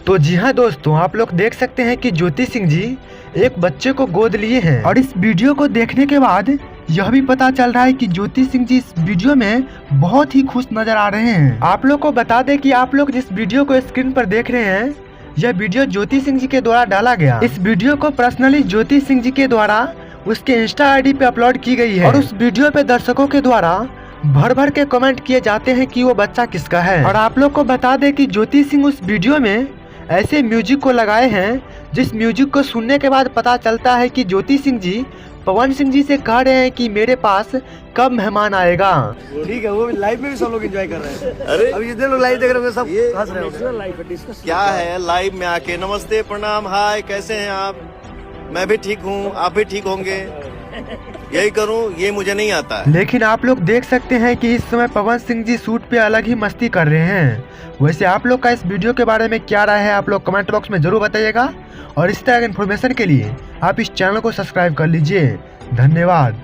तो जी हाँ दोस्तों, आप लोग देख सकते हैं कि ज्योति सिंह जी एक बच्चे को गोद लिए हैं और इस वीडियो को देखने के बाद यह भी पता चल रहा है कि ज्योति सिंह जी इस वीडियो में बहुत ही खुश नजर आ रहे हैं। आप लोग को बता दें कि आप लोग जिस वीडियो को स्क्रीन पर देख रहे हैं, यह वीडियो ज्योति सिंह जी के द्वारा डाला गया। इस वीडियो को पर्सनली ज्योति सिंह जी के द्वारा उसके इंस्टा आईडी पे अपलोड की गई है और उस वीडियो पे दर्शकों के द्वारा भर भर के कमेंट किए जाते हैं कि वो बच्चा किसका है। और आप लोग को बता दें कि ज्योति सिंह उस वीडियो में ऐसे म्यूजिक को लगाए हैं जिस म्यूजिक को सुनने के बाद पता चलता है कि ज्योति सिंह जी पवन सिंह जी से कह रहे हैं कि मेरे पास कब मेहमान आएगा। ठीक है, वो लाइव में भी सब लोग एंजॉय कर रहे हैं। अरे अब जितने लोग लाइव देख रहे होंगे सब हंस रहे होंगे। क्या है लाइव में आके नमस्ते प्रणाम हाय कैसे हैं आप। मैं भी ठीक हूँ, आप भी ठीक होंगे, यही करूँ ये मुझे नहीं आता है। लेकिन आप लोग देख सकते हैं कि इस समय पवन सिंह जी शूट पे अलग ही मस्ती कर रहे हैं। वैसे आप लोग का इस वीडियो के बारे में क्या राय है, आप लोग कमेंट बॉक्स में जरूर बताइएगा और इस तरह की इन्फॉर्मेशन के लिए आप इस चैनल को सब्सक्राइब कर लीजिए। धन्यवाद।